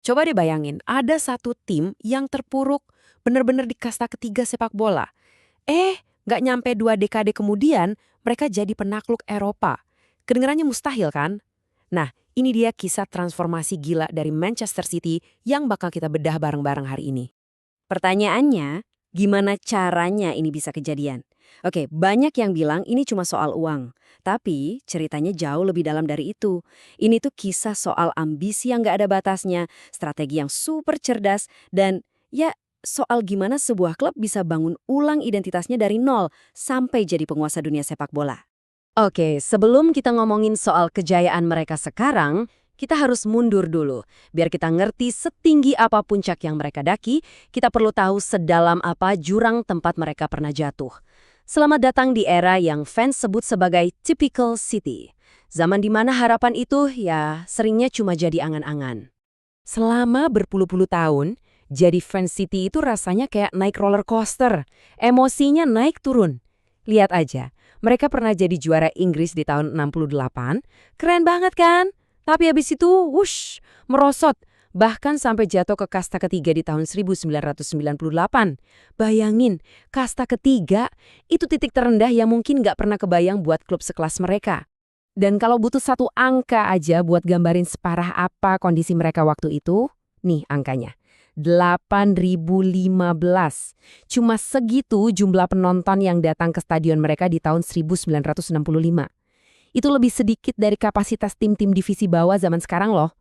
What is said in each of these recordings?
Coba deh bayangin, ada satu tim yang terpuruk bener-bener di kasta ketiga sepak bola. Nggak nyampe 2 dekade kemudian, mereka jadi penakluk Eropa. Kedengarannya mustahil kan? Nah, ini dia kisah transformasi gila dari Manchester City yang bakal kita bedah bareng-bareng hari ini. Pertanyaannya, gimana caranya ini bisa kejadian? Oke, banyak yang bilang ini cuma soal uang. Tapi ceritanya jauh lebih dalam dari itu. Ini tuh kisah soal ambisi yang gak ada batasnya, strategi yang super cerdas, dan ya soal gimana sebuah klub bisa bangun ulang identitasnya dari nol sampai jadi penguasa dunia sepak bola. Oke, sebelum kita ngomongin soal kejayaan mereka sekarang, kita harus mundur dulu. Biar kita ngerti setinggi apa puncak yang mereka daki, kita perlu tahu sedalam apa jurang tempat mereka pernah jatuh. Selamat datang di era yang fans sebut sebagai typical city. Zaman di mana harapan itu ya seringnya cuma jadi angan-angan. Selama berpuluh-puluh tahun, jadi fans City itu rasanya kayak naik roller coaster. Emosinya naik turun. Lihat aja, mereka pernah jadi juara Inggris di tahun 68. Keren banget kan? Tapi habis itu, wush, merosot. Bahkan sampai jatuh ke kasta ketiga di tahun 1998. Bayangin, kasta ketiga itu titik terendah yang mungkin nggak pernah kebayang buat klub sekelas mereka. Dan kalau butuh satu angka aja buat gambarin separah apa kondisi mereka waktu itu, nih angkanya. 8.015. Cuma segitu jumlah penonton yang datang ke stadion mereka di tahun 1965. Itu lebih sedikit dari kapasitas tim-tim divisi bawah zaman sekarang loh.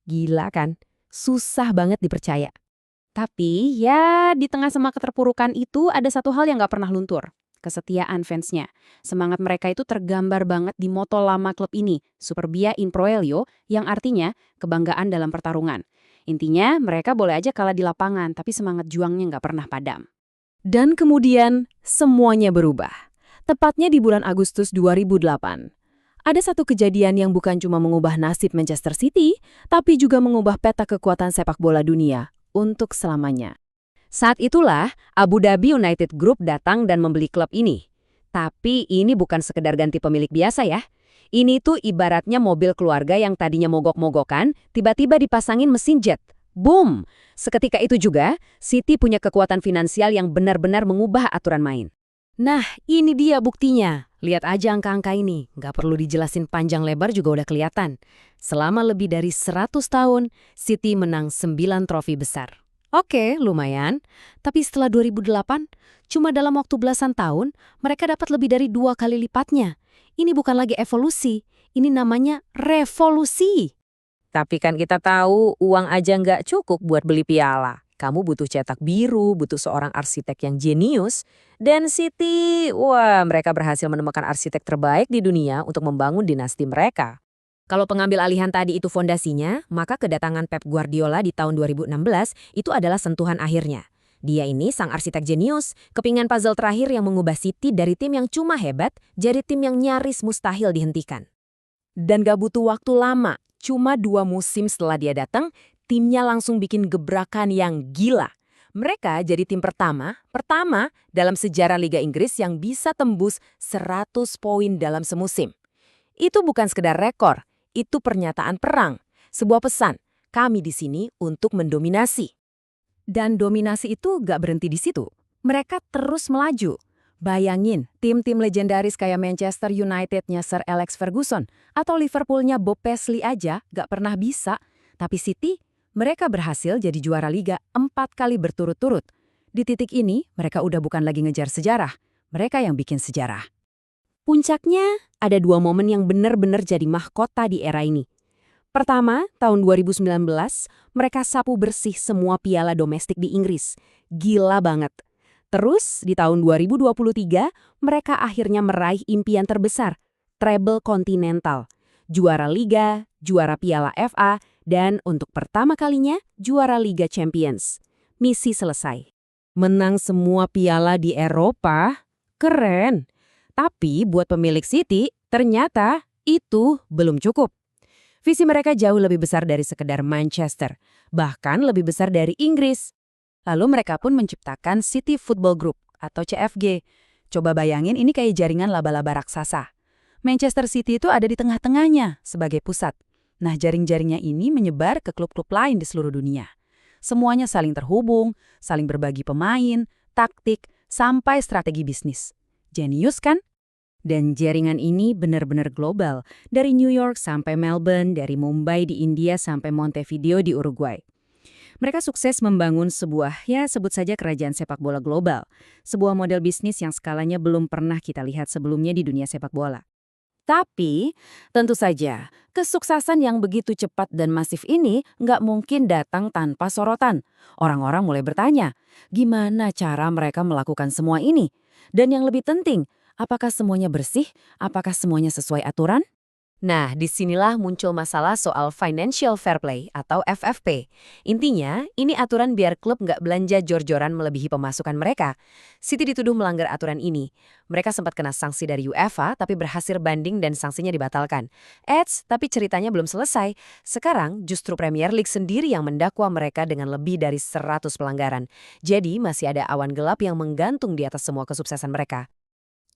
Gila kan? Susah banget dipercaya. Tapi ya di tengah semak keterpurukan itu ada satu hal yang nggak pernah luntur. Kesetiaan fansnya. Semangat mereka itu tergambar banget di moto lama klub ini, Superbia in Proelio, yang artinya kebanggaan dalam pertarungan. Intinya mereka boleh aja kalah di lapangan, tapi semangat juangnya nggak pernah padam. Dan kemudian semuanya berubah. Tepatnya di bulan Agustus 2008. Ada satu kejadian yang bukan cuma mengubah nasib Manchester City, tapi juga mengubah peta kekuatan sepak bola dunia untuk selamanya. Saat itulah Abu Dhabi United Group datang dan membeli klub ini. Tapi ini bukan sekedar ganti pemilik biasa ya. Ini tuh ibaratnya mobil keluarga yang tadinya mogok-mogokan, tiba-tiba dipasangin mesin jet. Boom! Seketika itu juga, City punya kekuatan finansial yang benar-benar mengubah aturan main. Nah, ini dia buktinya. Lihat aja angka-angka ini. Nggak perlu dijelasin panjang lebar juga udah kelihatan. Selama lebih dari 100 tahun, City menang 9 trofi besar. Oke, lumayan. Tapi setelah 2008, cuma dalam waktu belasan tahun, mereka dapat lebih dari 2 kali lipatnya. Ini bukan lagi evolusi, ini namanya revolusi. Tapi kan kita tahu uang aja nggak cukup buat beli piala. Kamu butuh cetak biru, butuh seorang arsitek yang jenius. Dan City, wah mereka berhasil menemukan arsitek terbaik di dunia untuk membangun dinasti mereka. Kalau pengambil alihan tadi itu fondasinya, maka kedatangan Pep Guardiola di tahun 2016 itu adalah sentuhan akhirnya. Dia ini sang arsitek jenius, kepingan puzzle terakhir yang mengubah City dari tim yang cuma hebat jadi tim yang nyaris mustahil dihentikan. Dan gak butuh waktu lama, cuma 2 musim setelah dia datang, timnya langsung bikin gebrakan yang gila. Mereka jadi tim pertama dalam sejarah Liga Inggris yang bisa tembus 100 poin dalam semusim. Itu bukan sekedar rekor, itu pernyataan perang. Sebuah pesan, kami di sini untuk mendominasi. Dan dominasi itu gak berhenti di situ. Mereka terus melaju. Bayangin, tim-tim legendaris kayak Manchester United-nya Sir Alex Ferguson atau Liverpool-nya Bob Paisley aja gak pernah bisa. Tapi City, mereka berhasil jadi juara Liga 4 kali berturut-turut. Di titik ini, mereka udah bukan lagi ngejar sejarah. Mereka yang bikin sejarah. Puncaknya, ada 2 momen yang benar-benar jadi mahkota di era ini. Pertama, tahun 2019, mereka sapu bersih semua piala domestik di Inggris. Gila banget. Terus, di tahun 2023, mereka akhirnya meraih impian terbesar, treble kontinental. Juara Liga, juara Piala FA, dan untuk pertama kalinya, juara Liga Champions. Misi selesai. Menang semua piala di Eropa? Keren. Tapi buat pemilik City, ternyata itu belum cukup. Visi mereka jauh lebih besar dari sekedar Manchester, bahkan lebih besar dari Inggris. Lalu mereka pun menciptakan City Football Group atau CFG. Coba bayangin ini kayak jaringan laba-laba raksasa. Manchester City itu ada di tengah-tengahnya sebagai pusat. Nah, jaring-jaringnya ini menyebar ke klub-klub lain di seluruh dunia. Semuanya saling terhubung, saling berbagi pemain, taktik, sampai strategi bisnis. Jenius kan? Dan jaringan ini benar-benar global, dari New York sampai Melbourne, dari Mumbai di India sampai Montevideo di Uruguay. Mereka sukses membangun sebuah, ya sebut saja kerajaan sepak bola global. Sebuah model bisnis yang skalanya belum pernah kita lihat sebelumnya di dunia sepak bola. Tapi, tentu saja, kesuksesan yang begitu cepat dan masif ini nggak mungkin datang tanpa sorotan. Orang-orang mulai bertanya, gimana cara mereka melakukan semua ini? Dan yang lebih penting, apakah semuanya bersih? Apakah semuanya sesuai aturan? Nah, disinilah muncul masalah soal financial fair play atau FFP. Intinya, ini aturan biar klub nggak belanja jor-joran melebihi pemasukan mereka. City dituduh melanggar aturan ini. Mereka sempat kena sanksi dari UEFA, tapi berhasil banding dan sanksinya dibatalkan. Tapi ceritanya belum selesai. Sekarang, justru Premier League sendiri yang mendakwa mereka dengan lebih dari 100 pelanggaran. Jadi, masih ada awan gelap yang menggantung di atas semua kesuksesan mereka.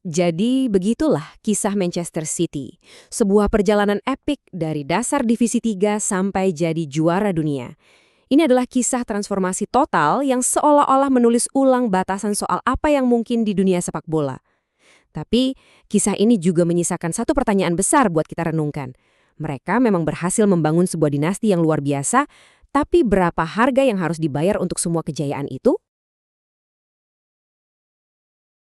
Jadi begitulah kisah Manchester City, sebuah perjalanan epik dari dasar divisi 3 sampai jadi juara dunia. Ini adalah kisah transformasi total yang seolah-olah menulis ulang batasan soal apa yang mungkin di dunia sepak bola. Tapi kisah ini juga menyisakan satu pertanyaan besar buat kita renungkan. Mereka memang berhasil membangun sebuah dinasti yang luar biasa, tapi berapa harga yang harus dibayar untuk semua kejayaan itu?